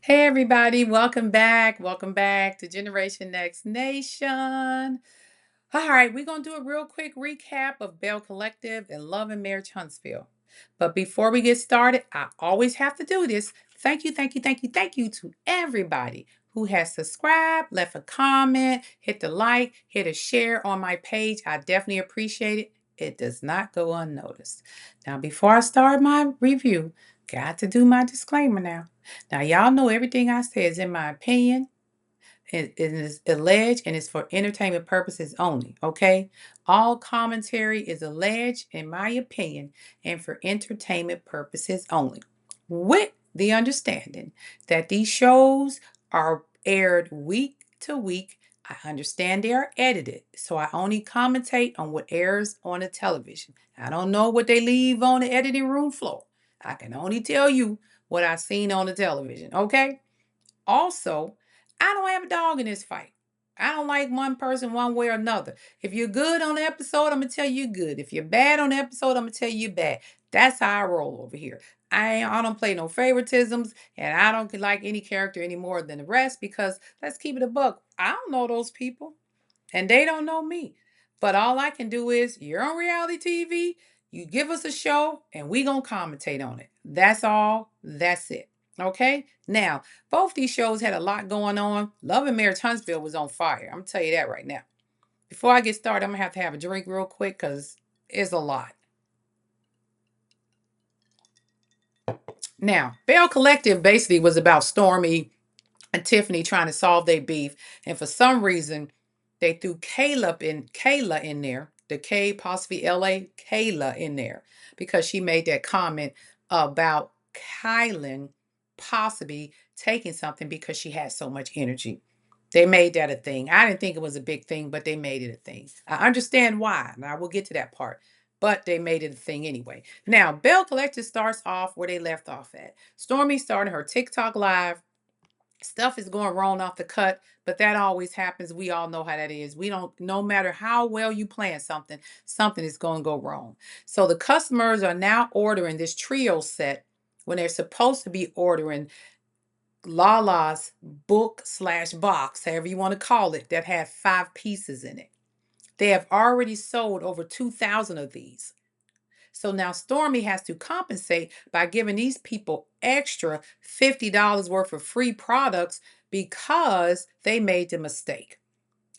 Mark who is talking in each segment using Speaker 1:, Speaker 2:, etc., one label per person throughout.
Speaker 1: Hey everybody, welcome back. Welcome back to Generation Next Nation. All right, we're going to do a real quick recap of Belle Collective and Love and Marriage Huntsville. But before we get started, I always have to do this. Thank you to everybody who has subscribed, left a comment, hit the like, hit a share on my page. I definitely appreciate it. It does not go unnoticed. Now, before I start my review, got to do my disclaimer now. Now, y'all know everything I say is in my opinion. It is alleged and it's for entertainment purposes only, okay? All commentary is alleged, in my opinion, and for entertainment purposes only. With the understanding that these shows are aired week to week, I understand they are edited, so I only commentate on what airs on the television. I don't know what they leave on the editing room floor. I can only tell you what I've seen on the television, okay? Also, I don't have a dog in this fight. I don't like one person one way or another. If you're good on the episode, I'm gonna tell you good. If you're bad on the episode, I'm gonna tell you bad. That's how I roll over here. I don't play no favoritisms, and I don't like any character any more than the rest because let's keep it a buck. I don't know those people, and they don't know me. But all I can do is you're on reality TV. You give us a show, and we gonna commentate on it. That's all. That's it. Okay. Now, both these shows had a lot going on. Love and Marriage Huntsville was on fire. I'm gonna tell you that right now. Before I get started, I'm gonna have to have a drink real quick because it's a lot. Now, Belle Collective basically was about Stormy and Tiffany trying to solve their beef, and for some reason, they threw Kayla in there, the K apostrophe L-A, Kayla in there, because she made that comment about Kylan possibly taking something because she had so much energy. They made that a thing. I didn't think it was a big thing, but they made it a thing. I understand why, and I will get to that part. But they made it a thing anyway. Now, Belle Collective starts off where they left off at. Stormy started her TikTok live. Stuff is going wrong off the cut, but that always happens. We all know how that is. We don't, no matter how well you plan something, something is going to go wrong. So the customers are now ordering this trio set when they're supposed to be ordering Lala's book slash box, however you want to call it, that had 5 pieces in it. They have already sold over 2,000 of these. So now Stormy has to compensate by giving these people extra $50 worth of free products because they made the mistake.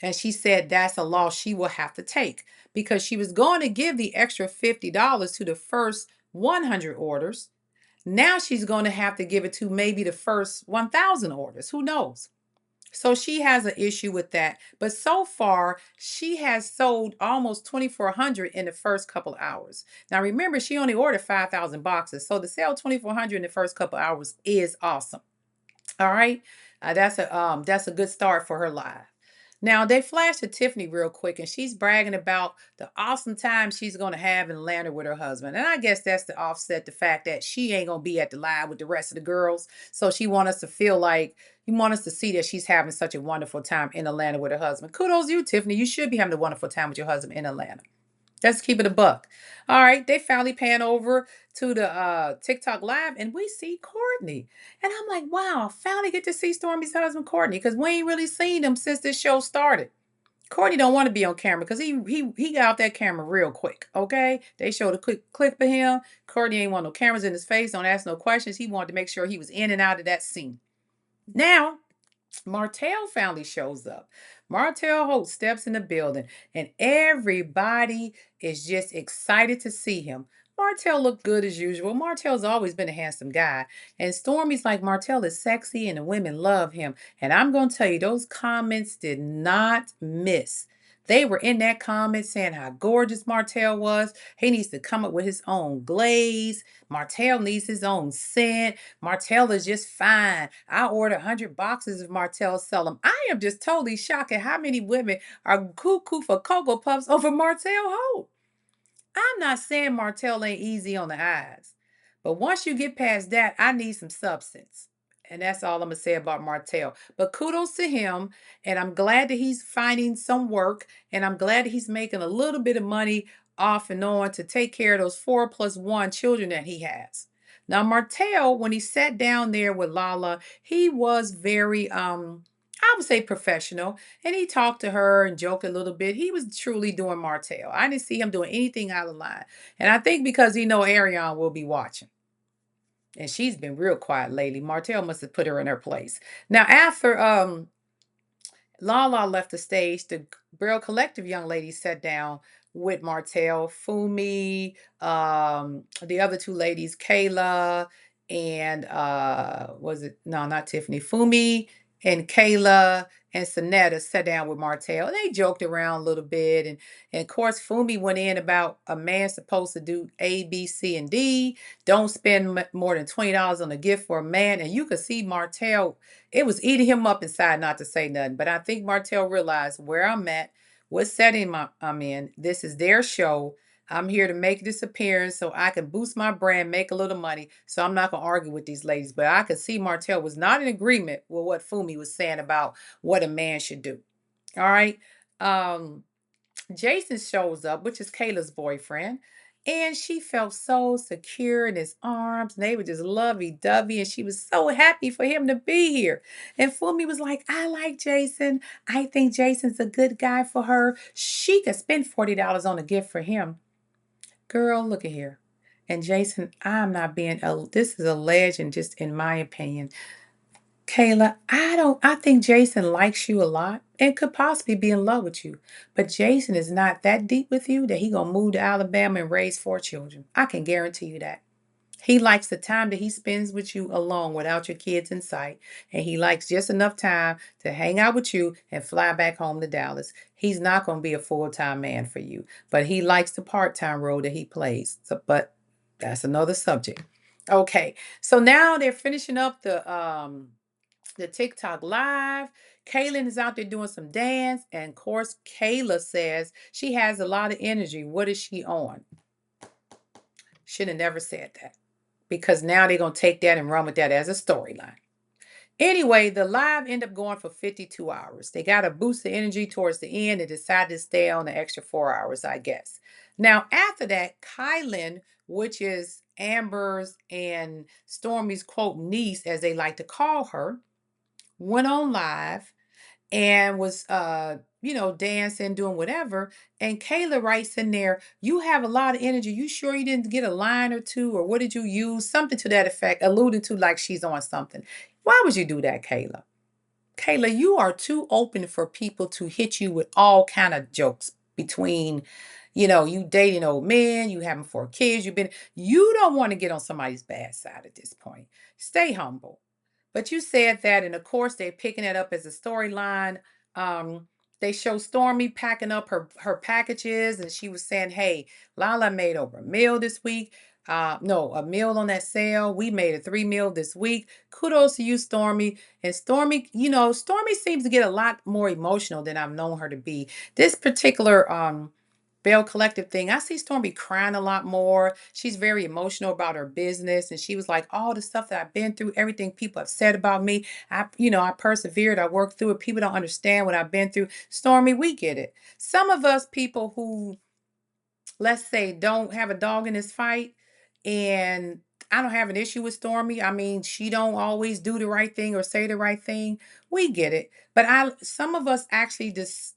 Speaker 1: And she said that's a loss she will have to take because she was going to give the extra $50 to the first 100 orders. Now she's going to have to give it to maybe the first 1,000 orders. Who knows? So she has an issue with that. But so far, she has sold almost 2,400 in the first couple of hours. Now remember, she only ordered 5,000 boxes. So to sell 2,400 in the first couple of hours is awesome. All right. That's a good start for her live. Now they flashed to Tiffany real quick, and she's bragging about the awesome time she's gonna have in Atlanta with her husband. And I guess that's to offset the fact that she ain't gonna be at the live with the rest of the girls. So she want us to feel like you want us to see that she's having such a wonderful time in Atlanta with her husband. Kudos to you, Tiffany. You should be having a wonderful time with your husband in Atlanta. Let's keep it a buck. All right, they finally pan over to the TikTok live and we see Courtney. And I'm like, wow, I finally get to see Stormy's husband, Courtney, because we ain't really seen him since this show started. Courtney don't want to be on camera because he got off that camera real quick. Okay, they showed a quick clip of him. Courtney ain't want no cameras in his face, don't ask no questions. He wanted to make sure he was in and out of that scene. Now Martell finally shows up. Martell Holt steps in the building, and everybody is just excited to see him. Martell looked good as usual. Martell's always been a handsome guy. And Stormy's like, Martell is sexy and the women love him. And I'm going to tell you, those comments did not miss. They were in that comment saying how gorgeous Martell was. He needs to come up with his own glaze. Martell needs his own scent. Martell is just fine. I order 100 boxes of Martell, sell them. I am just totally shocked at how many women are cuckoo for Cocoa Puffs over Martell Holt. I'm not saying Martell ain't easy on the eyes, but once you get past that, I need some substance. And that's all I'm going to say about Martell. But kudos to him. And I'm glad that he's finding some work. And I'm glad that he's making a little bit of money off and on to take care of those 4+1 children that he has. Now, Martell, when he sat down there with Lala, he was very, I would say professional. And he talked to her and joked a little bit. He was truly doing Martell. I didn't see him doing anything out of line. And I think because he know Ariane will be watching. And she's been real quiet lately. Martell must have put her in her place. Now, after Lala left the stage, the Belle Collective young lady sat down with Martell, Fumi, the other two ladies, Kayla, and was it no, not Tiffany, Fumi and Kayla and Sonetta sat down with Martell. They joked around a little bit, and of course Fumi went in about a man supposed to do A, B, C, and D. Don't spend more than $20 on a gift for a man, and you could see Martell, it was eating him up inside not to say nothing. But I think Martell realized where I'm at, what setting I'm in. This is their show. I'm here to make this appearance so I can boost my brand, make a little money. So I'm not going to argue with these ladies. But I could see Martell was not in agreement with what Fumi was saying about what a man should do. All right. Um, Jason shows up, which is Kayla's boyfriend, and she felt so secure in his arms. And they were just lovey dovey, and she was so happy for him to be here. And Fumi was like, I like Jason. I think Jason's a good guy for her. She could spend $40 on a gift for him. Girl, look at here. And Jason, I'm not being this is a legend, just in my opinion. Kayla, I think Jason likes you a lot and could possibly be in love with you. But Jason is not that deep with you that he gonna move to Alabama and raise 4 children. I can guarantee you that. He likes the time that he spends with you alone without your kids in sight. And he likes just enough time to hang out with you and fly back home to Dallas. He's not gonna be a full-time man for you. But he likes the part-time role that he plays. So, but that's another subject. Okay, so now they're finishing up the TikTok live. Kaylin is out there doing some dance. And of course, Kayla says she has a lot of energy. What is she on? Should have never said that. Because now they're going to take that and run with that as a storyline. Anyway, the live ended up going for 52 hours. They got a boost of energy towards the end and decided to stay on the extra 4 hours, I guess. Now, after that, Kylan, which is Amber's and Stormy's quote niece, as they like to call her, went on live and was dancing, doing whatever. And Kayla writes in there, you have a lot of energy. You sure you didn't get a line or two, or what did you use? Something to that effect, alluding to like she's on something. Why would you do that, Kayla? Kayla, you are too open for people to hit you with all kind of jokes between, you dating old men, you having 4 kids, you don't want to get on somebody's bad side at this point. Stay humble. But you said that, and of course they're picking it up as a storyline. Um, they show Stormy packing up her packages, and she was saying, "Hey, Lala made over a meal this week. No, a meal on that sale. We made a 3 meal this week. Kudos to you, Stormy." And Stormy, Stormy seems to get a lot more emotional than I've known her to be. This particular Belle Collective thing, I see Stormy crying a lot more. She's very emotional about her business. And she was like, all the stuff that I've been through, everything people have said about me, I persevered, I worked through it. People don't understand what I've been through. Stormy, we get it. Some of us people who, let's say, don't have a dog in this fight, and I don't have an issue with Stormy. I mean, she don't always do the right thing or say the right thing. We get it. But some of us actually just,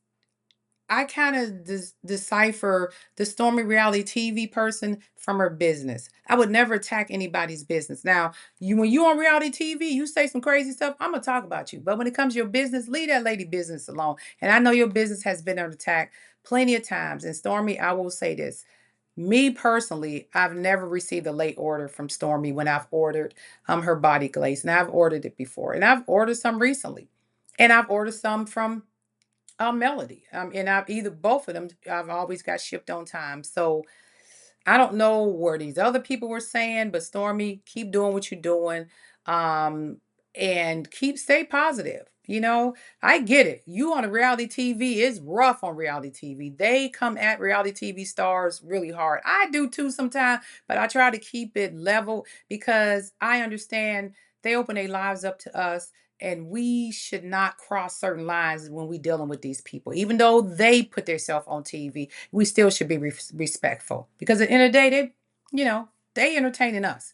Speaker 1: I kind of decipher the Stormy reality TV person from her business. I would never attack anybody's business. Now, when you on reality TV, you say some crazy stuff, I'm gonna talk about you. But when it comes to your business, leave that lady business alone. And I know your business has been under attack plenty of times. And Stormy, I will say this. Me personally, I've never received a late order from Stormy when I've ordered her body glaze. And I've ordered it before. And I've ordered some recently. And I've ordered some from Melody. And I've either both of them, I've always got shipped on time. So I don't know where these other people were saying, but Stormy, keep doing what you're doing. Um, and stay positive. I get it. You on a reality TV, it's rough on reality TV. They come at reality TV stars really hard. I do too sometimes, but I try to keep it level because I understand they open their lives up to us, and we should not cross certain lines when we dealing with these people. Even though they put themselves on TV, we still should be respectful because at the end of the day, they entertaining us.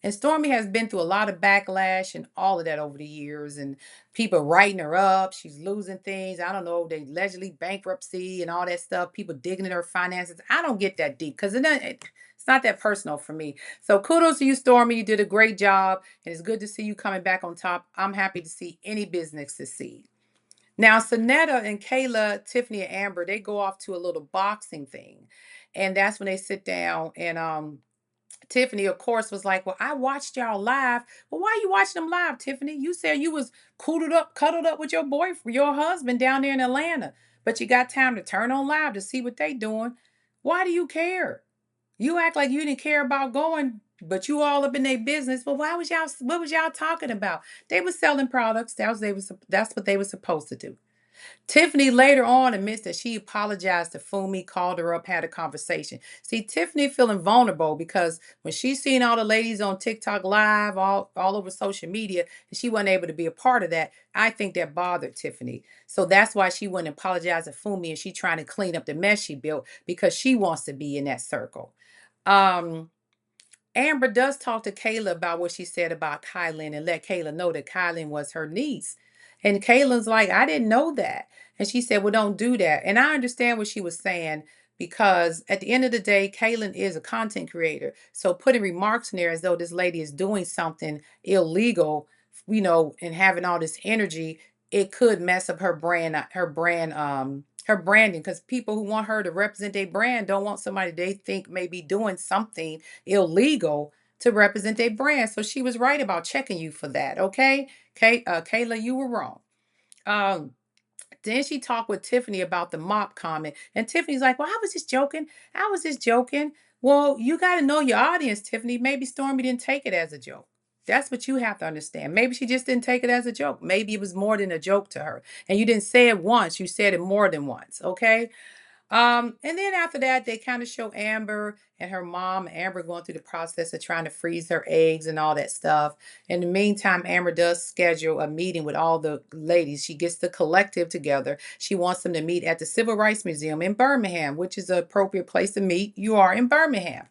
Speaker 1: And Stormy has been through a lot of backlash and all of that over the years, and people writing her up. She's losing things. I don't know, they allegedly bankruptcy and all that stuff. People digging in her finances. I don't get that deep because it's not that personal for me. So kudos to you, Stormy. You did a great job, and it's good to see you coming back on top. I'm happy to see any business succeed. Now, Sonetta and Kayla, Tiffany and Amber, they go off to a little boxing thing. And that's when they sit down and Tiffany, of course, was like, "Well, I watched y'all live." Well, why are you watching them live, Tiffany? You said you was cuddled up with your boyfriend, your husband down there in Atlanta, but you got time to turn on live to see what they doing. Why do you care? You act like you didn't care about going, but you all up in their business. Well, why was y'all? What was y'all talking about? They were selling products. That's what they were supposed to do. Tiffany later on admits that she apologized to Fumi, called her up, had a conversation. See, Tiffany feeling vulnerable because when she seen all the ladies on TikTok live, all over social media, and she wasn't able to be a part of that, I think that bothered Tiffany. So that's why she went and apologized to Fumi, and she trying to clean up the mess she built because she wants to be in that circle. Um, Amber does talk to Kayla about what she said about Kylan and let Kayla know that Kylan was her niece. And Kayla's like, I didn't know that. And she said, well, don't do that. And I understand what she was saying because at the end of the day, Kaylin is a content creator. So putting remarks in there as though this lady is doing something illegal, and having all this energy, it could mess up her branding because people who want her to represent their brand don't want somebody they think may be doing something illegal to represent their brand. So she was right about checking you for that. Okay, Kayla, you were wrong. Um, then she talked with Tiffany about the mop comment, and Tiffany's like, "Well, I was just joking. I was just joking." Well, you got to know your audience, Tiffany. Maybe Stormy didn't take it as a joke. That's what you have to understand. Maybe she just didn't take it as a joke. Maybe it was more than a joke to her. And you didn't say it once, you said it more than once. Okay. And then after that, they kind of show Amber and her mom, Amber going through the process of trying to freeze her eggs and all that stuff. In the meantime, Amber does schedule a meeting with all the ladies. She gets the collective together. She wants them to meet at the Civil Rights Museum in Birmingham, which is an appropriate place to meet. You are in Birmingham.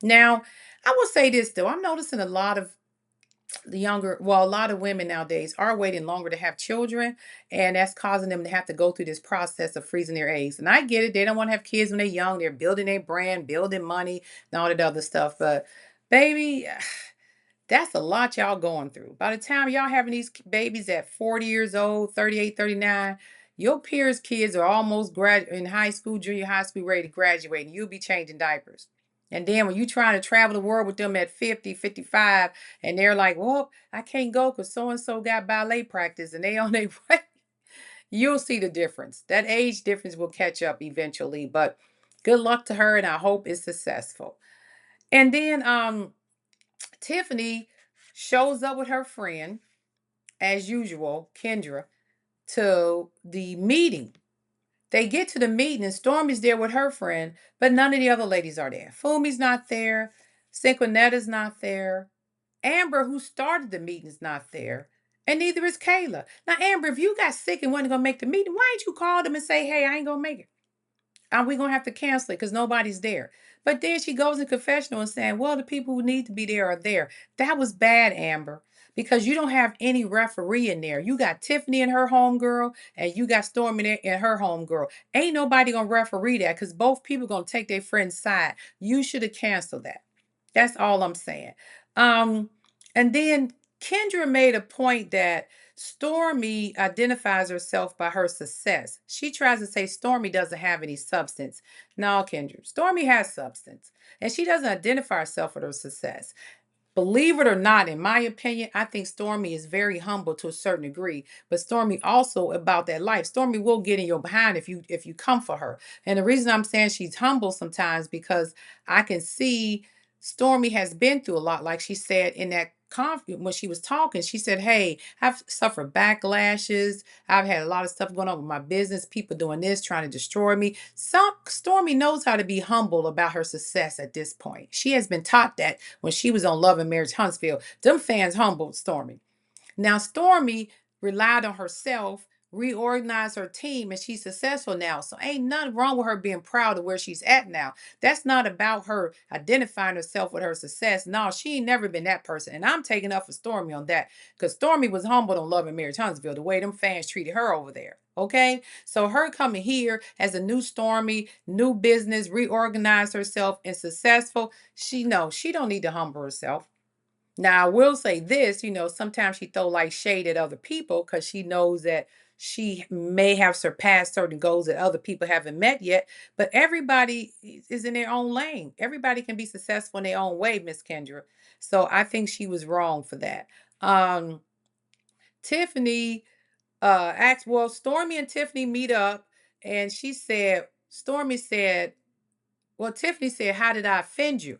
Speaker 1: Now, I will say this though, I'm noticing a lot of women nowadays are waiting longer to have children, and that's causing them to have to go through this process of freezing their eggs. And I get it, they don't want to have kids when they're young, they're building their brand, building money, and all that other stuff. But baby, that's a lot y'all going through. By the time y'all having these babies at 40 years old, 38, 39, your peers' kids are almost in high school, junior high school, ready to graduate, and you'll be changing diapers. And then when you trying to travel the world with them at 50, 55, and they're like, well, I can't go because so-and-so got ballet practice and they on their way, you'll see the difference. That age difference will catch up eventually, but good luck to her, and I hope it's successful. And then Tiffany shows up with her friend, as usual, Kendra, to the meeting. They get to the meeting and Stormy's there with her friend, but none of the other ladies are there. Fumi's not there. Cinquenetta's not there. Amber, who started the meeting, is not there. And neither is Kayla. Now, Amber, if you got sick and wasn't going to make the meeting, why didn't you call them and say, hey, I ain't going to make it? We gonna have to cancel it because nobody's there. But then she goes in confessional and saying, well, the people who need to be there are there. That was bad, Amber, because you don't have any referee in there. You got Tiffany and her homegirl, and you got Stormy and her homegirl. Ain't nobody gonna referee that because both people gonna take their friend's side. You should have canceled that. That's all I'm saying. Um, and then Kendra made a point that Stormy identifies herself by her success. She tries to say Stormy doesn't have any substance. No, Kendra, Stormy has substance, and she doesn't identify herself with her success. Believe it or not, in my opinion, I think Stormy is very humble to a certain degree, but Stormy also about that life. Stormy will get in your behind if you come for her. And the reason I'm saying she's humble sometimes because I can see Stormy has been through a lot. Like she said in that conference when she was talking, she said, hey, I've suffered backlashes. I've had a lot of stuff going on with my business, people doing this, trying to destroy me. Stormy knows how to be humble about her success at this point. She has been taught that when she was on Love and Marriage Huntsville. Them fans humbled Stormy. Now, Stormy relied on herself reorganized her team, and she's successful now. So ain't nothing wrong with her being proud of where she's at now. That's not about her identifying herself with her success. No, she ain't never been that person. And I'm taking up for Stormy on that, because Stormy was humbled on Love and Marriage Huntsville, the way them fans treated her over there. Okay, so her coming here as a new Stormy, new business, reorganized herself and successful. She don't need to humble herself. Now, I will say this, sometimes she throw like shade at other people because she knows that she may have surpassed certain goals that other people haven't met yet. But everybody is in their own lane. Everybody can be successful in their own way, Miss Kendra. So I think she was wrong for that. Um, Tiffany asked, well, Stormy and Tiffany meet up, and Stormy said, well, Tiffany said, how did I offend you?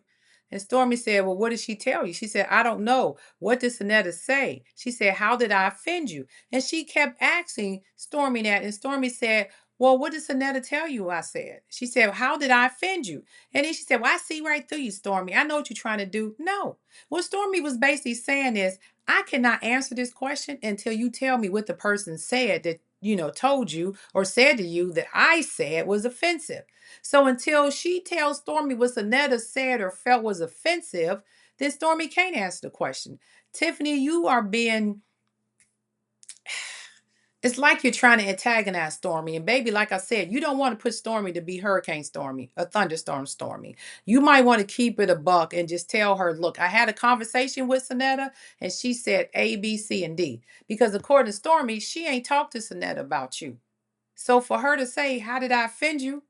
Speaker 1: And Stormy said, well, what did she tell you? She said, I don't know. What did Sonetta say? She said, how did I offend you? And she kept asking Stormy that. And Stormy said, well, what did Sonetta tell you? I said, she said, how did I offend you? And then she said, well, I see right through you, Stormy. I know what you're trying to do. No. What Stormy was basically saying is, I cannot answer this question until you tell me what the person said that, told you or said to you that I said was offensive. So until she tells Stormy what Sonetta said or felt was offensive, then Stormy can't answer the question. Tiffany, you are being, it's like you're trying to antagonize Stormy. And baby, like I said, you don't want to put Stormy to be Hurricane Stormy, a thunderstorm Stormy. You might want to keep it a buck and just tell her, look, I had a conversation with Sonetta and she said A, B, C, and D. Because according to Stormy, she ain't talked to Sonetta about you. So for her to say, how did I offend you?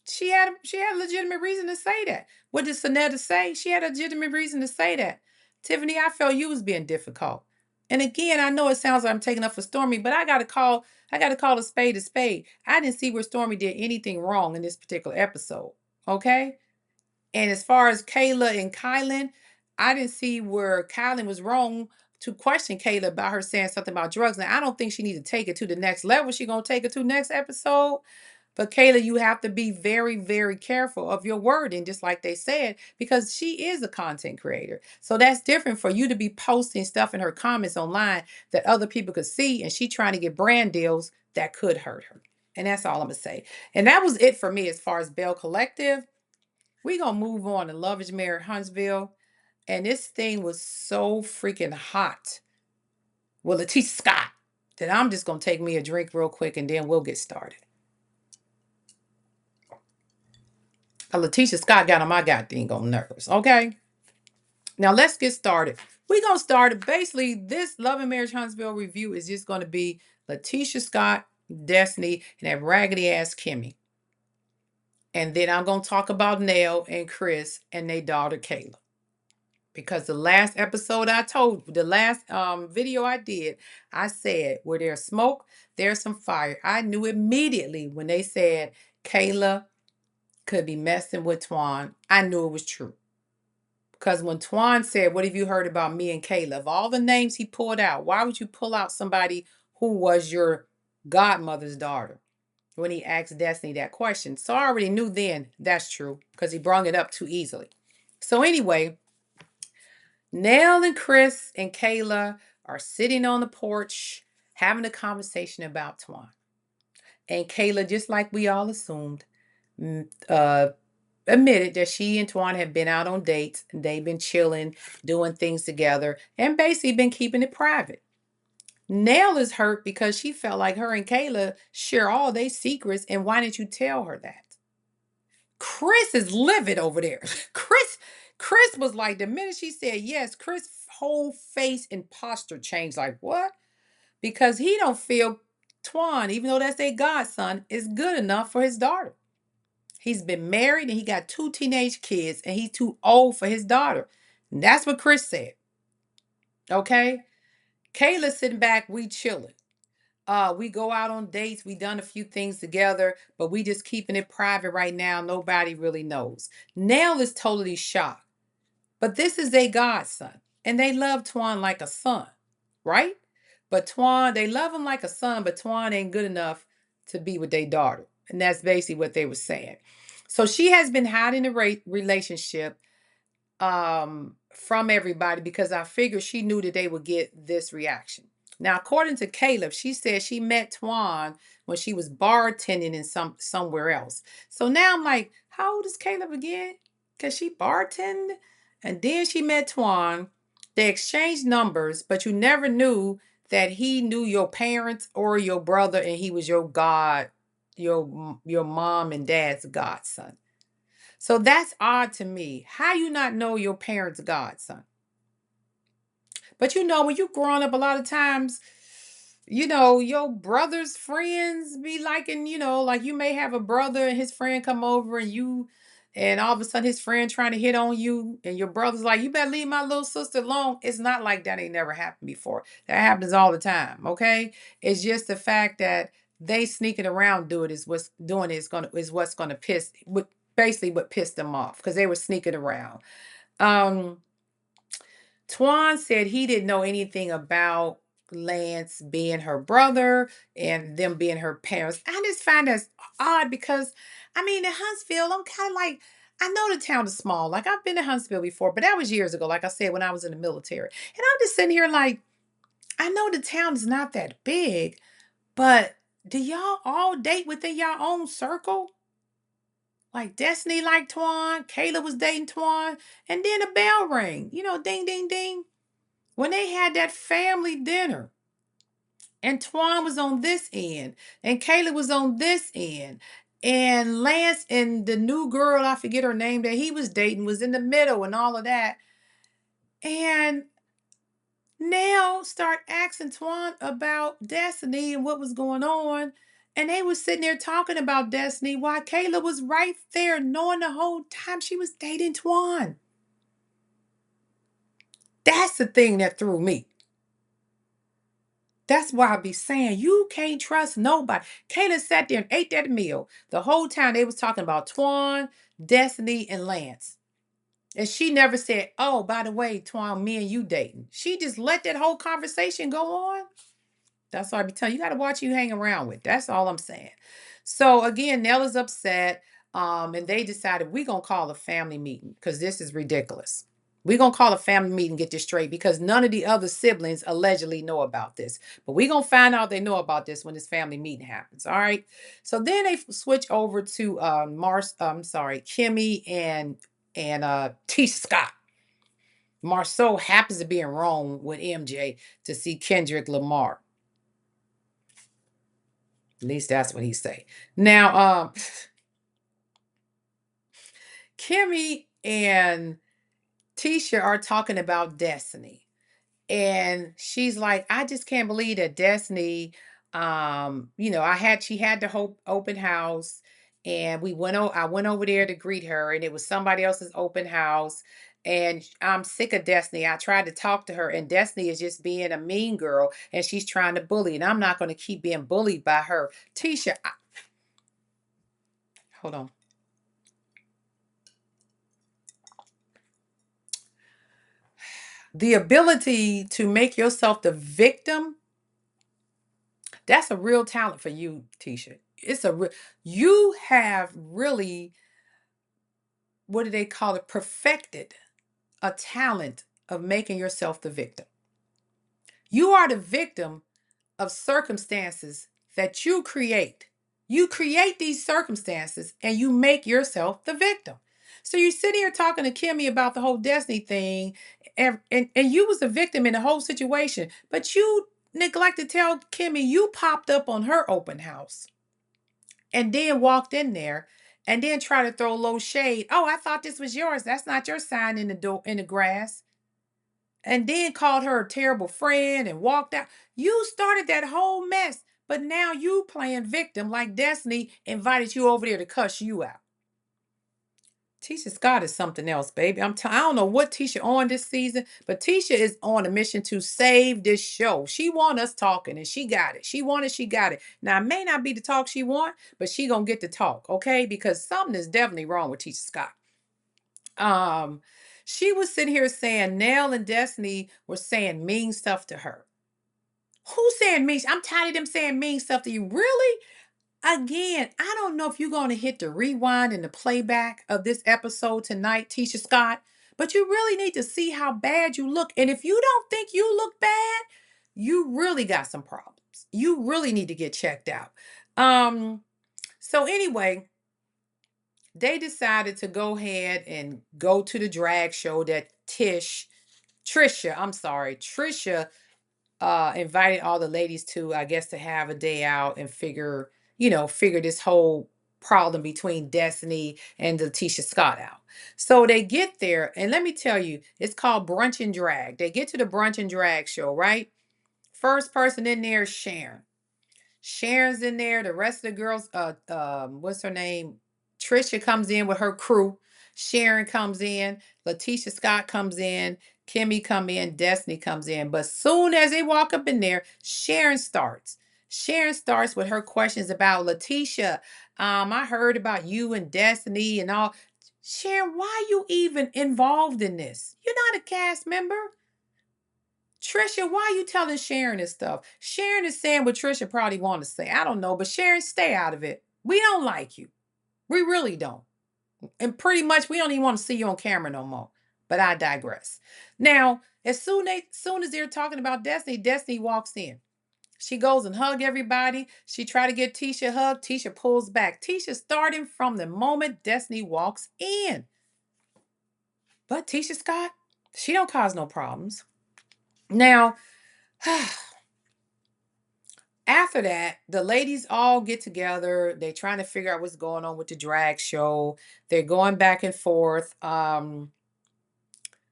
Speaker 1: She had a legitimate reason to say that. What did Sonetta say? She had a legitimate reason to say that. Tiffany, I felt you was being difficult. And again, I know it sounds like I'm taking up for Stormy, but I gotta call a spade a spade. I didn't see where Stormy did anything wrong in this particular episode. Okay? And as far as Kayla and Kylan, I didn't see where Kylan was wrong to question Kayla about her saying something about drugs. Now, I don't think she need to take it to the next level. She gonna take it to next episode. But Kayla, you have to be very, very careful of your wording, just like they said, because she is a content creator. So that's different for you to be posting stuff in her comments online that other people could see, and she trying to get brand deals that could hurt her. And that's all I'm gonna say. And that was it for me as far as Belle Collective. We're gonna move on to Love is Married Huntsville. And this thing was so freaking hot. Well, Letitia Scott, that I'm just gonna take me a drink real quick and then we'll get started. Letitia Scott got on my goddamn on nerves. Okay. Now let's get started. We're gonna start basically this Love and Marriage Huntsville review is just gonna be Letitia Scott, Destiny, and that raggedy ass Kimmy. And then I'm gonna talk about Nell and Chris and their daughter Kayla. Because the last episode the last video I did, I said, where there's smoke, there's some fire. I knew immediately when they said Kayla could be messing with Twan. I knew it was true. Because when Twan said, what have you heard about me and Kayla? Of all the names he pulled out, why would you pull out somebody who was your godmother's daughter when he asked Destiny that question? So I already knew then that's true because he brought it up too easily. So anyway, Nell and Chris and Kayla are sitting on the porch having a conversation about Twan. And Kayla, just like we all assumed, uh, admitted that she and Twan have been out on dates. They've been chilling, doing things together, and basically been keeping it private. Nell is hurt because she felt like her and Kayla share all their secrets, and why didn't you tell her that? Chris is livid over there. Chris was like, the minute she said yes, Chris' whole face and posture changed. Like, what? Because he don't feel Twan, even though that's their godson, is good enough for his daughter. He's been married and he got 2 teenage kids and he's too old for his daughter. And that's what Chris said. Okay? Kayla sitting back, we chilling. We go out on dates. We done a few things together, but we just keeping it private right now. Nobody really knows. Nell is totally shocked. But this is their godson. And they love Twan like a son, right? But Twan, they love him like a son, but Twan ain't good enough to be with their daughter. And that's basically what they were saying. So she has been hiding the relationship from everybody because I figured she knew that they would get this reaction. Now, according to Caleb, she said she met Twan when she was bartending in somewhere else. So now I'm like, how old is Caleb again? Cause she bartended, and then she met Twan. They exchanged numbers, but you never knew that he knew your parents or your brother, and he was your your mom and dad's godson. So that's odd to me. How you not know your parents' godson? But when you growing up, a lot of times, your brother's friends be liking, like you may have a brother and his friend come over and all of a sudden his friend trying to hit on you, and your brother's like, you better leave my little sister alone. It's not like that. Ain't never happened before. That happens all the time. Okay. It's just the fact that they sneaking around do it is what's doing is what's gonna basically what pissed them off because they were sneaking around. Um, Twan said he didn't know anything about Lance being her brother and them being her parents. I just find that odd because, I mean, in Huntsville, I'm kind of like, I know the town is small. Like, I've been to Huntsville before, but that was years ago, like I said, when I was in the military. And I'm just sitting here like, I know the town is not that big, but do y'all all date within your own circle? Like Destiny like Twan, Kayla was dating Twan, and then a bell rang, ding, ding, ding. When they had that family dinner, and Twan was on this end, and Kayla was on this end, and Lance and the new girl, I forget her name, that he was dating was in the middle and all of that. And now start asking Twan about Destiny and what was going on. And they was sitting there talking about Destiny while Kayla was right there knowing the whole time she was dating Twan. That's the thing that threw me. That's why I be saying you can't trust nobody. Kayla sat there and ate that meal. The whole time they was talking about Twan, Destiny, and Lance. And she never said, oh, by the way, Twan, me and you dating. She just let that whole conversation go on. That's why I be telling you, you got to watch who you hang around with. That's all I'm saying. So again, Nell is upset. And they decided we're gonna call a family meeting because this is ridiculous. We're gonna call a family meeting, get this straight, because none of the other siblings allegedly know about this. But we're gonna find out they know about this when this family meeting happens. All right. So then they switch over to Kimmy and T Scott. Marceau happens to be in Rome with MJ to see Kendrick Lamar. At least that's what he say. Now, Kimmy and Tisha are talking about Destiny. And she's like, I just can't believe that Destiny, she had the whole open house, and I went over there to greet her, and it was somebody else's open house. And I'm sick of Destiny. I tried to talk to her, and Destiny is just being a mean girl, and she's trying to bully, and I'm not going to keep being bullied by her. Tisha, hold on. The ability to make yourself the victim, that's a real talent for you, Tisha. You have really, what do they call it, perfected a talent of making yourself the victim. You are the victim of circumstances that you create. You create these circumstances and you make yourself the victim. So you're sitting here talking to Kimmy about the whole Destiny thing, and you was the victim in the whole situation, but you neglect to tell Kimmy you popped up on her open house and then walked in there and then try to throw low shade. Oh, I thought this was yours. That's not your sign in the door in the grass. And then called her a terrible friend and walked out. You started that whole mess, but now you playing victim like Destiny invited you over there to cuss you out. Tisha Scott is something else, baby. I don't know what Tisha on this season, but Tisha is on a mission to save this show. She want us talking, and she got it. She want it, she got it. Now, it may not be the talk she want, but she gonna get the talk, okay? Because something is definitely wrong with Tisha Scott. Um, she was sitting here saying Nell and Destiny were saying mean stuff to her. Who's saying mean? I'm tired of them saying mean stuff to you. Really? Again, I don't know if you're going to hit the rewind and the playback of this episode tonight, Tisha Scott, but you really need to see how bad you look. And if you don't think you look bad, you really got some problems. You really need to get checked out. So anyway, they decided to go ahead and go to the drag show that Trisha invited all the ladies to, I guess, to have a day out and figure this whole problem between Destiny and Letitia Scott out. So they get there, and let me tell you, it's called Brunch and Drag. They get to the Brunch and Drag show, right? First person in there is Sharon. Sharon's in there. The rest of the girls, what's her name? Trisha comes in with her crew. Sharon comes in. Letitia Scott comes in. Kimmy come in. Destiny comes in. But soon as they walk up in there, Sharon starts. Sharon starts with her questions about Letitia. I heard about you and Destiny and all. Sharon, why are you even involved in this? You're not a cast member. Trisha, why are you telling Sharon this stuff? Sharon is saying what Trisha probably want to say. I don't know, but Sharon, stay out of it. We don't like you. We really don't. And pretty much we don't even want to see you on camera no more. But I digress. Now, as soon as they're talking about Destiny, Destiny walks in. She goes and hug everybody. She try to get Tisha a hug. Tisha pulls back. Tisha starting from the moment Destiny walks in. But Tisha Scott, she don't cause no problems. Now, after that, the ladies all get together. They're trying to figure out what's going on with the drag show. They're going back and forth.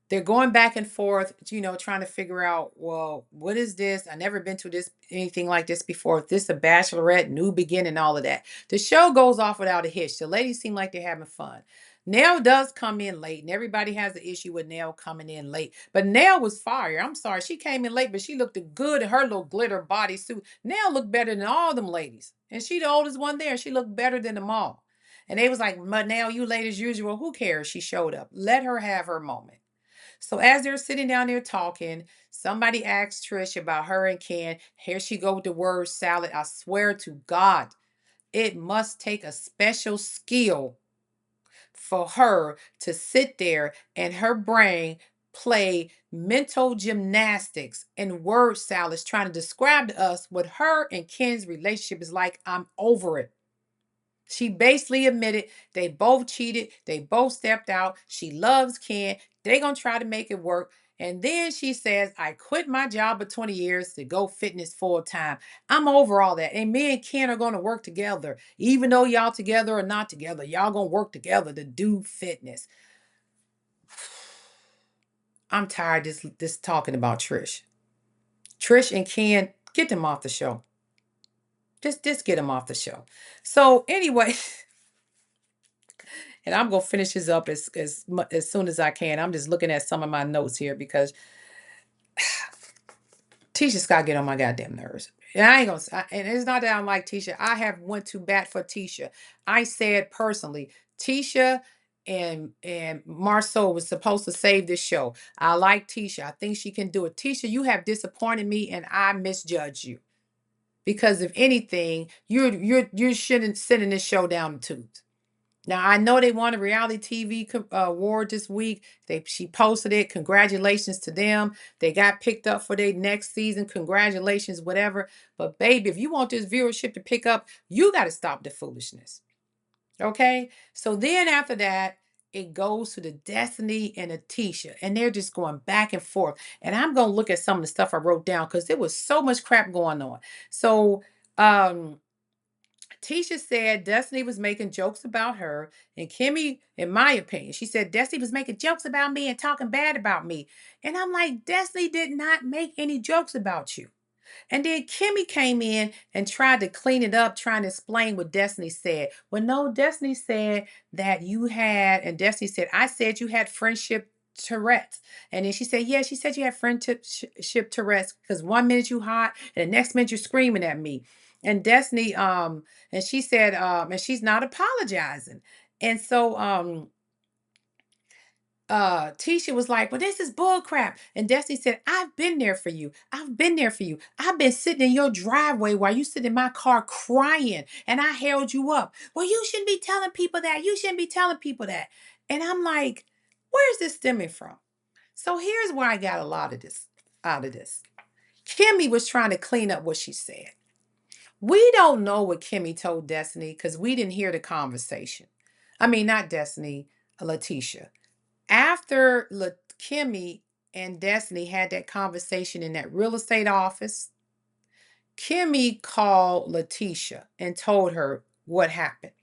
Speaker 1: They're going back and forth, trying to figure out, well, what is this? I never been to anything like this before. This a bachelorette, new beginning, all of that. The show goes off without a hitch. The ladies seem like they're having fun. Nell does come in late, and everybody has an issue with Nell coming in late. But Nell was fire. I'm sorry, she came in late, but she looked good in her little glitter bodysuit. Nell looked better than all them ladies, and she the oldest one there. She looked better than them all. And they was like, "But Nell, you late as usual. Who cares?" She showed up. Let her have her moment. So as they're sitting down there talking, somebody asked Trish about her and Ken. Here she go with the word salad. I swear to God, it must take a special skill for her to sit there and her brain play mental gymnastics and word salads trying to describe to us what her and Ken's relationship is like. I'm over it. She basically admitted they both cheated. They both stepped out. She loves Ken. They going to try to make it work. And then she says, I quit my job of 20 years to go fitness full time. I'm over all that. And me and Ken are going to work together. Even though y'all together or not together, y'all going to work together to do fitness. I'm tired of this talking about Trish. Trish and Ken, get them off the show. Just get them off the show. So anyway, and I'm gonna finish this up as soon as I can. I'm just looking at some of my notes here because Tisha Scott get on my goddamn nerves. And I ain't gonna. And it's not that I don't like Tisha. I have went to bat for Tisha. I said personally, Tisha and Marceau was supposed to save this show. I like Tisha. I think she can do it. Tisha, you have disappointed me, and I misjudged you because if anything, you shouldn't sending this show down the tubes. Now I know they won a reality TV award this week. She posted it. Congratulations to them. They got picked up for their next season. Congratulations, whatever. But baby, if you want this viewership to pick up, you got to stop the foolishness. Okay. So then after that, it goes to the Destiny and Atisha, and they're just going back and forth. And I'm gonna look at some of the stuff I wrote down because there was so much crap going on. So Tisha said Destiny was making jokes about her, and Kimmy, in my opinion, she said Destiny was making jokes about me and talking bad about me. And I'm like, Destiny did not make any jokes about you. And then Kimmy came in and tried to clean it up, trying to explain what Destiny said. Well, no, Destiny said that you had, and Destiny said, I said you had friendship Tourette's. And then she said, yeah, she said you had friendship Tourette's because one minute you hot and the next minute you're screaming at me. And Destiny, and she said, and she's not apologizing. And so Tisha was like, well, this is bull crap. And Destiny said, I've been there for you. I've been there for you. I've been sitting in your driveway while you sit in my car crying and I held you up. Well, you shouldn't be telling people that. You shouldn't be telling people that. And I'm like, where's this stemming from? So here's where I got a lot of this out of this. Kimmy was trying to clean up what she said. We don't know what Kimmy told Destiny because we didn't hear the conversation. I mean, not Destiny, Letitia. After Kimmy and Destiny had that conversation in that real estate office, Kimmy called Letitia and told her what happened.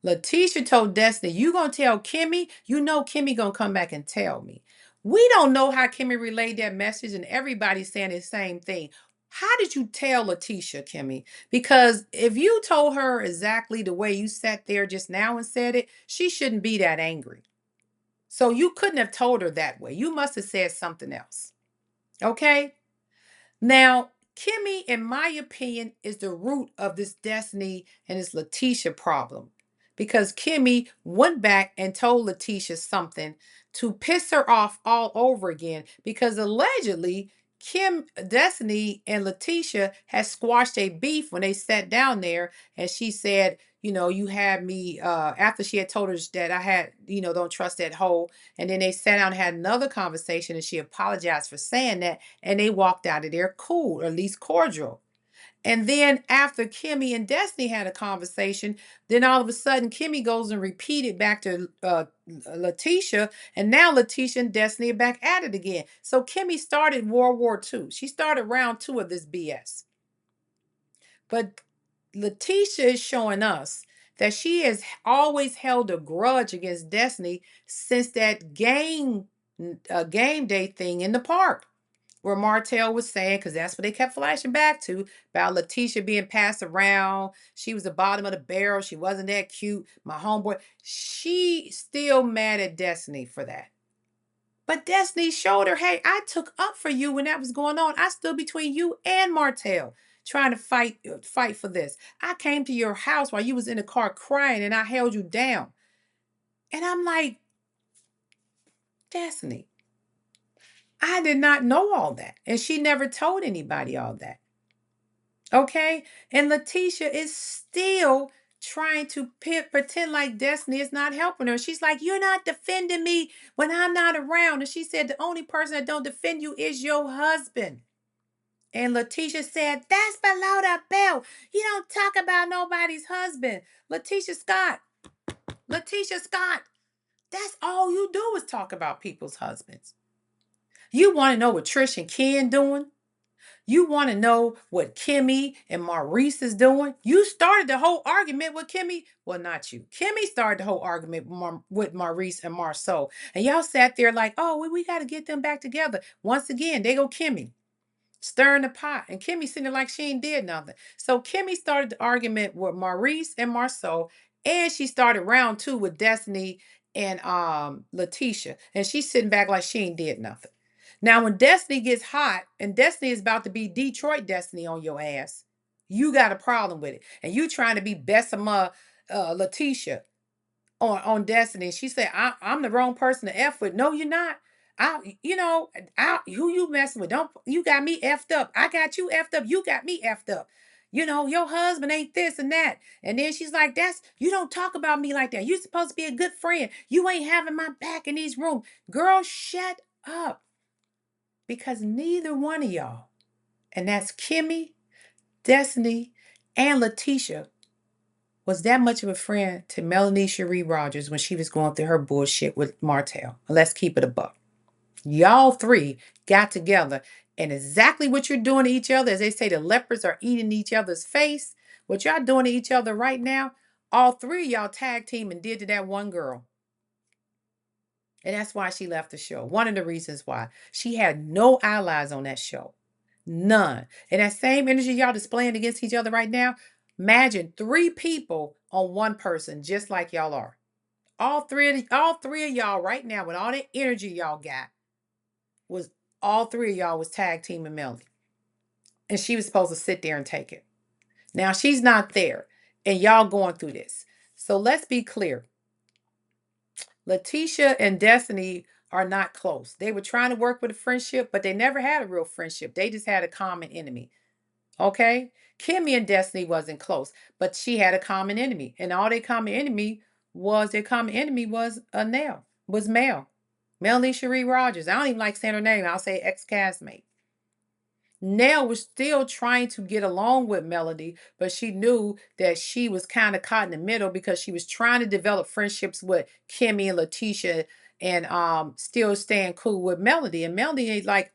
Speaker 1: Letitia told Destiny, you gonna tell Kimmy? You know Kimmy gonna come back and tell me. We don't know how Kimmy relayed that message, and everybody's saying the same thing. How did you tell Letitia, Kimmy? Because if you told her exactly the way you sat there just now and said it, she shouldn't be that angry. So you couldn't have told her that way. You must have said something else. Okay? Now, Kimmy, in my opinion, is the root of this Destiny and this Letitia problem. Because Kimmy went back and told Letitia something to piss her off all over again. Because allegedly, Destiny and Letitia had squashed a beef when they sat down there, and she said, you had me after she had told her that I had, don't trust that hoe. And then they sat down and had another conversation, and she apologized for saying that, and they walked out of there cool, or at least cordial. And then after Kimmy and Destiny had a conversation, then all of a sudden Kimmy goes and repeated back to Letitia, and now Letitia and Destiny are back at it again. So Kimmy started World War II. She started round two of this BS. But Letitia is showing us that she has always held a grudge against Destiny since that game day thing in the park, where Martell was saying, because that's what they kept flashing back to, about Letitia being passed around. She was the bottom of the barrel. She wasn't that cute. My homeboy. She still mad at Destiny for that. But Destiny showed her, hey, I took up for you when that was going on. I stood between you and Martell trying to fight for this. I came to your house while you was in the car crying, and I held you down. And I'm like, Destiny, I did not know all that. And she never told anybody all that. Okay? And Letitia is still trying to pretend like Destiny is not helping her. She's like, you're not defending me when I'm not around. And she said, the only person that don't defend you is your husband. And Letitia said, that's below the belt. You don't talk about nobody's husband. Letitia Scott, that's all you do is talk about people's husbands. You want to know what Trish and Ken doing? You want to know what Kimmy and Maurice is doing? You started the whole argument with Kimmy. Well, not you. Kimmy started the whole argument with Maurice and Marceau. And y'all sat there like, oh, we got to get them back together. Once again, they go Kimmy, stirring the pot. And Kimmy sitting there like she ain't did nothing. So Kimmy started the argument with Maurice and Marceau. And she started round two with Destiny and Letitia. And she's sitting back like she ain't did nothing. Now, when Destiny gets hot and Destiny is about to be Detroit Destiny on your ass, you got a problem with it. And you trying to be Bessemer Letitia on Destiny. She said, I'm the wrong person to F with. No, you're not. Who you messing with? Don't you got me effed up. I got you effed up. You got me effed up. Your husband ain't this and that. And then she's like, you don't talk about me like that. You're supposed to be a good friend. You ain't having my back in these rooms. Girl, shut up. Because neither one of y'all, and that's Kimmy, Destiny, and Letitia, was that much of a friend to Melanie Cherie Rogers when she was going through her bullshit with Martell. Let's keep it a buck. Y'all three got together, and exactly what you're doing to each other, as they say, the leopards are eating each other's face. What y'all doing to each other right now, all three of y'all tag team and did to that one girl. And that's why she left the show. One of the reasons why. She had no allies on that show. None. And that same energy y'all displaying against each other right now, imagine three people on one person, just like y'all are. All three of y'all right now, with all the energy y'all got, was all three of y'all was tag teaming Melody. And she was supposed to sit there and take it. Now she's not there. And y'all going through this. So let's be clear. Letitia and Destiny are not close. They were trying to work with a friendship, but they never had a real friendship. They just had a common enemy. Okay? Kimmy and Destiny wasn't close, but she had a common enemy. And all their common enemy was a nail, was Mel. Melanie Cherie Rogers. I don't even like saying her name. I'll say ex-castmate. Nell was still trying to get along with Melody, but she knew that she was kind of caught in the middle because she was trying to develop friendships with Kimmy and Letitia and still staying cool with Melody. And Melody ain't like,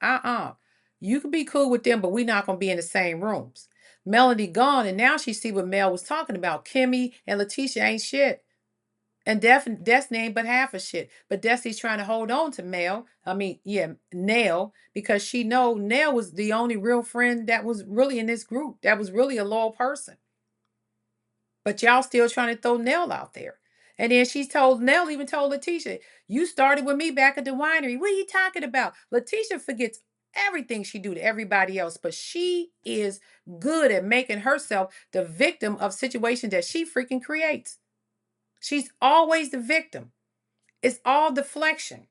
Speaker 1: you can be cool with them, but we're not gonna be in the same rooms. Melody gone, and now she see what Mel was talking about. Kimmy and Letitia ain't shit. And Destiny ain't but half a shit. But Destiny's trying to hold on to Nell, because she know Nell was the only real friend that was really in this group. That was really a loyal person. But y'all still trying to throw Nell out there. And then she told Nell, even told Letitia, you started with me back at the winery. What are you talking about? Letitia forgets everything she do to everybody else, but she is good at making herself the victim of situations that she freaking creates. She's always the victim. It's all deflection.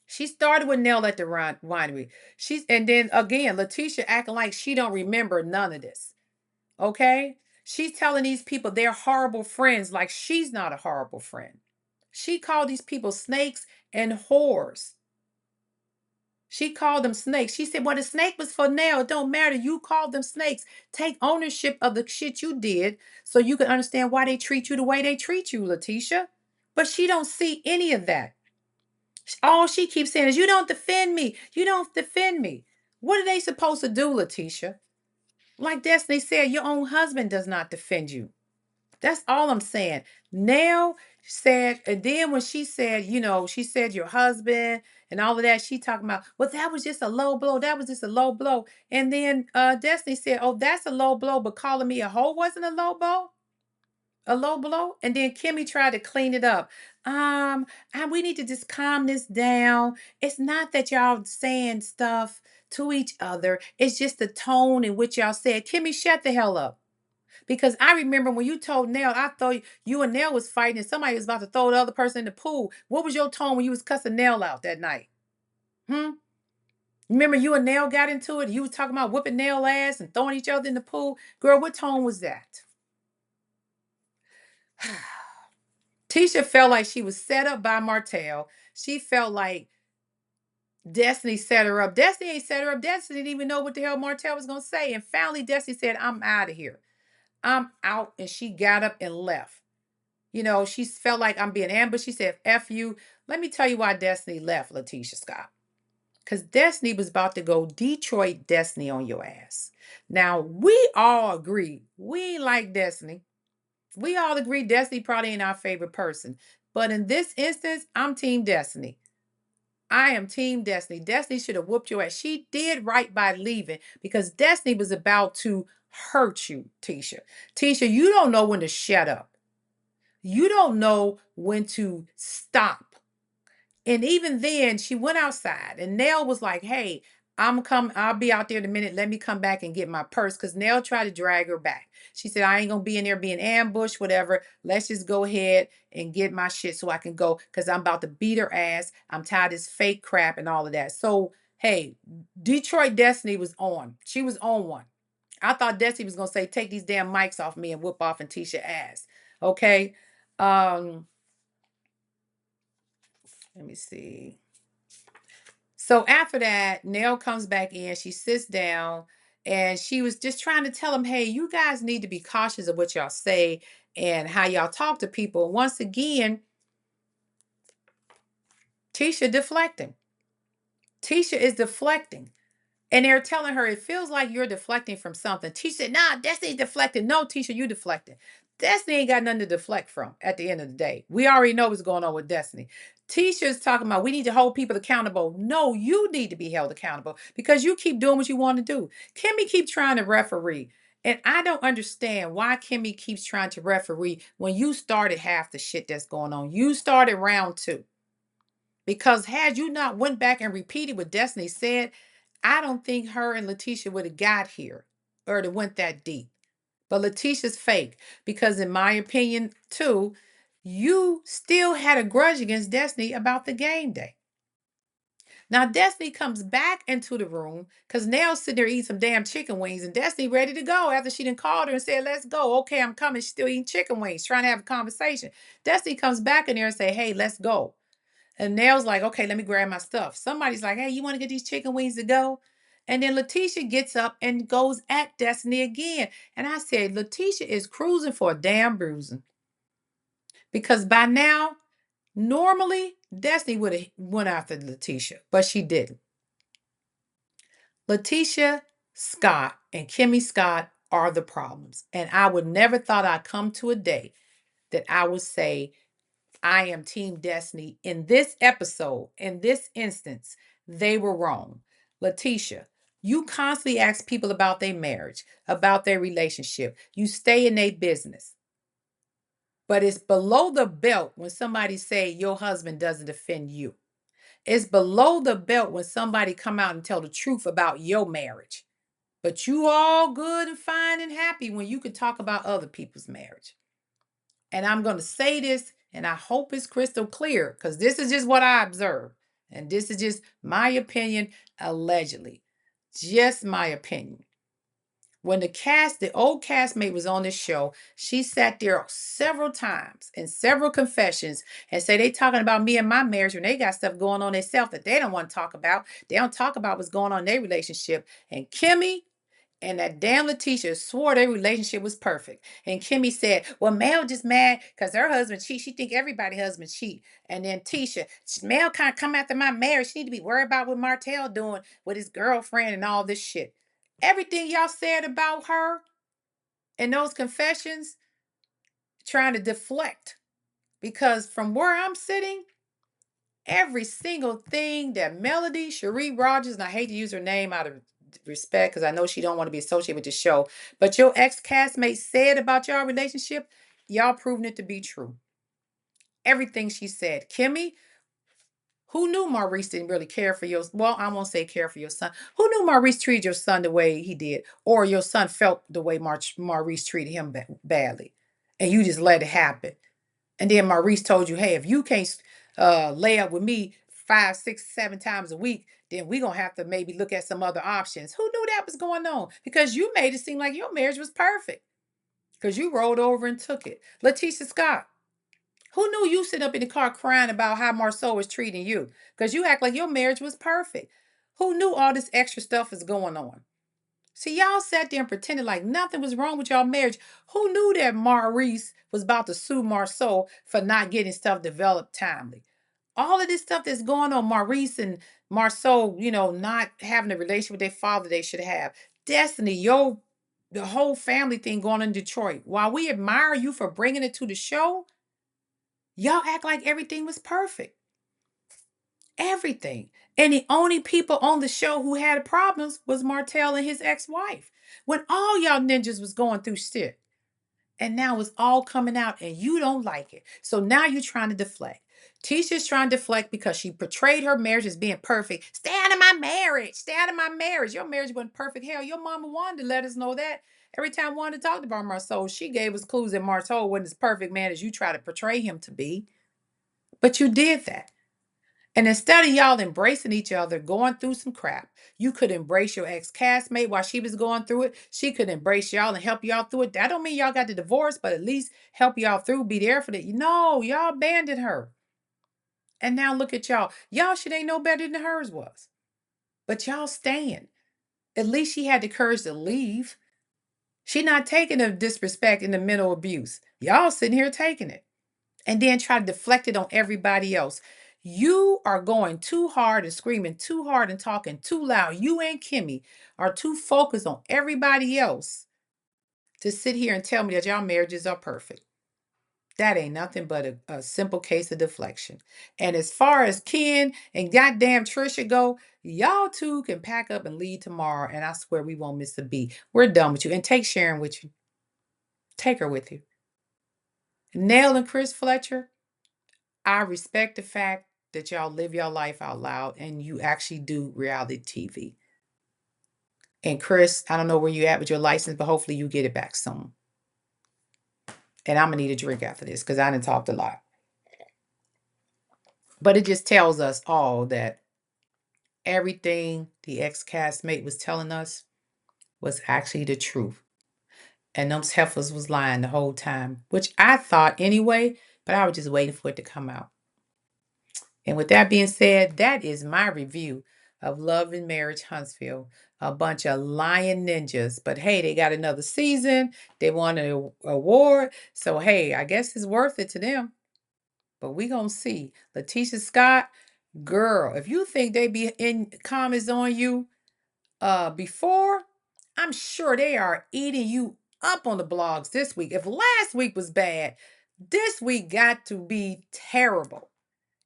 Speaker 1: She started with Nell at the winery. And then again, Letitia acting like she don't remember none of this. Okay? She's telling these people they're horrible friends like she's not a horrible friend. She called these people snakes and whores. She called them snakes. She said, well, the snake was for Nell. It don't matter. You called them snakes. Take ownership of the shit you did so you can understand why they treat you the way they treat you, Letitia. But she don't see any of that. All she keeps saying is, you don't defend me. You don't defend me. What are they supposed to do, Letitia? Like Destiny said, your own husband does not defend you. That's all I'm saying. Now said, and then when she said, she said your husband and all of that, she talking about, well, that was just a low blow. That was just a low blow. And then Destiny said, oh, that's a low blow, but calling me a hoe wasn't a low blow? A low blow. And then Kimmy tried to clean it up. We need to just calm this down. It's not that y'all saying stuff to each other. It's just the tone in which y'all said. Kimmy, shut the hell up. Because I remember when you told Nell, I thought you and Nell was fighting and somebody was about to throw the other person in the pool. What was your tone when you was cussing Nell out that night? Remember you and Nell got into it? You was talking about whipping Nell ass and throwing each other in the pool? Girl, what tone was that? Tisha felt like she was set up by Martell. She felt like Destiny set her up. Destiny ain't set her up. Destiny didn't even know what the hell Martell was going to say. And finally, Destiny said, I'm out of here. I'm out. And she got up and left. She felt like I'm being ambushed. She said, F you. Let me tell you why Destiny left, Letitia Scott. Because Destiny was about to go Detroit Destiny on your ass. Now, we all agree. We ain't like Destiny. We all agree Destiny probably ain't our favorite person. But in this instance, I'm Team Destiny. I am Team Destiny. Destiny should have whooped your ass. She did right by leaving because Destiny was about to hurt you, Tisha. Tisha, you don't know when to shut up. You don't know when to stop. And even then, she went outside and Nell was like, hey, I'll be out there in a minute. Let me come back and get my purse. Because Nell tried to drag her back. She said, I ain't gonna be in there being ambushed, whatever. Let's just go ahead and get my shit so I can go. Because I'm about to beat her ass. I'm tired of this fake crap and all of that. So hey, Detroit Destiny was on. She was on one. I thought Destiny was gonna say, take these damn mics off me and whoop off and Tisha ass. Okay. Let me see. So after that, Nell comes back in. She sits down and she was just trying to tell them, hey, you guys need to be cautious of what y'all say and how y'all talk to people. Once again, Tisha deflecting. Tisha is deflecting. And they're telling her, it feels like you're deflecting from something. Tisha said, nah, Destiny deflecting. No, Tisha, you deflecting. Destiny ain't got nothing to deflect from at the end of the day. We already know what's going on with Destiny. Tisha's talking about we need to hold people accountable. No, you need to be held accountable because you keep doing what you want to do. Kimmy keeps trying to referee. And I don't understand why Kimmy keeps trying to referee when you started half the shit that's going on. You started round two. Because had you not went back and repeated what Destiny said, I don't think her and Letitia would have got here or it went that deep. But Letitia's fake because in my opinion, too, you still had a grudge against Destiny about the game day. Now Destiny comes back into the room because Nell's sitting there eating some damn chicken wings and Destiny ready to go after she done called her and said, let's go. Okay, I'm coming. She's still eating chicken wings, trying to have a conversation. Destiny comes back in there and say, hey, let's go. And Nell's like, okay, let me grab my stuff. Somebody's like, hey, you want to get these chicken wings to go? And then Letitia gets up and goes at Destiny again. And I said, Letitia is cruising for a damn bruising. Because by now, normally Destiny would have went after Letitia, but she didn't. Letitia Scott and Kimmy Scott are the problems. And I would never thought I'd come to a day that I would say I am Team Destiny. In this episode, in this instance, they were wrong. Letitia, you constantly ask people about their marriage, about their relationship. You stay in their business. But it's below the belt when somebody say your husband doesn't defend you. It's below the belt when somebody come out and tell the truth about your marriage. But you all good and fine and happy when you can talk about other people's marriage. And I'm going to say this, and I hope it's crystal clear, because this is just what I observed. And this is just my opinion, allegedly. Just my opinion. When the old castmate was on this show, she sat there several times in several confessions and say they talking about me and my marriage when they got stuff going on themselves that they don't want to talk about. They don't talk about what's going on in their relationship. And Kimmy and that damn Letitia swore their relationship was perfect. And Kimmy said, well, Mel just mad because her husband cheat. She think everybody husband cheat. And then Tisha, Mel can't come after my marriage. She need to be worried about what Martell doing with his girlfriend and all this shit. Everything y'all said about her in those confessions, trying to deflect. Because from where I'm sitting, every single thing that Melody, Cherie Rogers, and I hate to use her name out of respect because I know she don't want to be associated with the show, but your ex-castmate said about your relationship, y'all proven it to be true. Everything she said. Kimmy, who knew Maurice didn't really care for your, well, I won't say care for your son. Who knew Maurice treated your son the way he did? Or your son felt the way Maurice treated him badly. And you just let it happen. And then Maurice told you, hey, if you can't lay up with me 5, 6, 7 times a week, then we're going to have to maybe look at some other options. Who knew that was going on? Because you made it seem like your marriage was perfect. Because you rolled over and took it. Letitia Scott, who knew you sit up in the car crying about how Marceau was treating you? Because you act like your marriage was perfect. Who knew all this extra stuff is going on? See, y'all sat there and pretended like nothing was wrong with y'all marriage. Who knew that Maurice was about to sue Marceau for not getting stuff developed timely? All of this stuff that's going on, Maurice and Marceau, not having a relationship with their father they should have. Destiny, the whole family thing going on in Detroit. While we admire you for bringing it to the show, y'all act like everything was perfect. Everything. And the only people on the show who had problems was Martell and his ex-wife. When all y'all ninjas was going through shit. And now it's all coming out and you don't like it. So now you're trying to deflect. Tisha's trying to deflect because she portrayed her marriage as being perfect. Stay out of my marriage. Stay out of my marriage. Your marriage wasn't perfect. Hell, your mama wanted to let us know that. Every time Wanda talked about Marceau, she gave us clues that Marceau wasn't as perfect man as you try to portray him to be. But you did that. And instead of y'all embracing each other, going through some crap, you could embrace your ex-castmate while she was going through it. She could embrace y'all and help y'all through it. That don't mean y'all got the divorce, but at least help y'all through, be there for that. No, y'all abandoned her. And now look at y'all. Y'all shit ain't no better than hers was. But y'all staying. At least she had the courage to leave. She not taking the disrespect and the mental abuse. Y'all sitting here taking it. And then try to deflect it on everybody else. You are going too hard and screaming too hard and talking too loud. You and Kimmy are too focused on everybody else to sit here and tell me that y'all marriages are perfect. That ain't nothing but a simple case of deflection. And as far as Ken and goddamn Trisha go, y'all two can pack up and leave tomorrow. And I swear we won't miss a beat. We're done with you. And take Sharon with you. Take her with you. Nell and Chris Fletcher, I respect the fact that y'all live your life out loud and you actually do reality TV. And Chris, I don't know where you at with your license, but hopefully you get it back soon. And I'm gonna need a drink after this because I didn't talk a lot. But it just tells us all that everything the ex-castmate was telling us was actually the truth. And those heifers was lying the whole time, which I thought anyway, but I was just waiting for it to come out. And with that being said, that is my review of Love and Marriage Huntsville. A bunch of lion ninjas. But hey, they got another season. They won an award. So hey, I guess it's worth it to them. But we gonna see. Letitia Scott, girl, if you think they be in comments on you before, I'm sure they are eating you up on the blogs this week. If last week was bad, this week got to be terrible.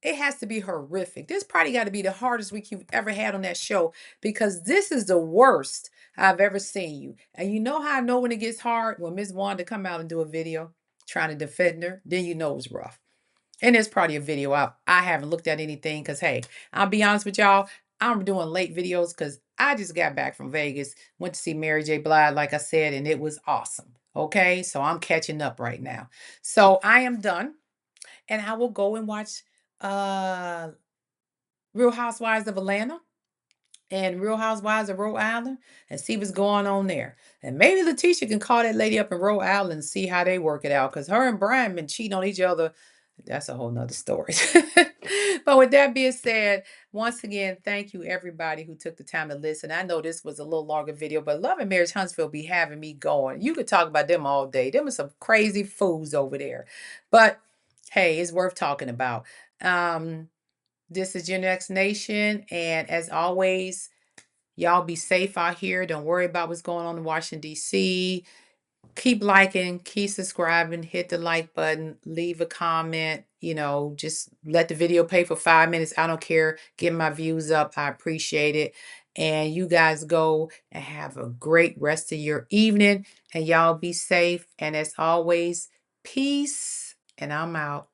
Speaker 1: It has to be horrific. This probably got to be the hardest week you've ever had on that show, because this is the worst I've ever seen you. And you know how I know when it gets hard? When Miss Wanda come out and do a video trying to defend her, then you know it's rough. And there's probably a video out. I haven't looked at anything because, hey, I'll be honest with y'all. I'm doing late videos because I just got back from Vegas, went to see Mary J. Blige, like I said, and it was awesome. Okay, so I'm catching up right now. So I am done, and I will go and watch uh Real Housewives of Atlanta and Real Housewives of Rhode Island and see what's going on there. And maybe Letitia can call that lady up in Rhode Island and see how they work it out, because her and Brian been cheating on each other. That's a whole nother story. But with that being said, once again, thank you everybody who took the time to listen. I know this was a little longer video, but Love and Marriage Huntsville be having me going. You could talk about them all day. Them are some crazy fools over there. But hey, it's worth talking about. This is Your Next Nation. And as always, y'all be safe out here. Don't worry about what's going on in Washington, D.C. Keep liking, keep subscribing, hit the like button, leave a comment. Just let the video play for 5 minutes. I don't care. Get my views up. I appreciate it. And you guys go and have a great rest of your evening. And y'all be safe. And as always, peace. And I'm out.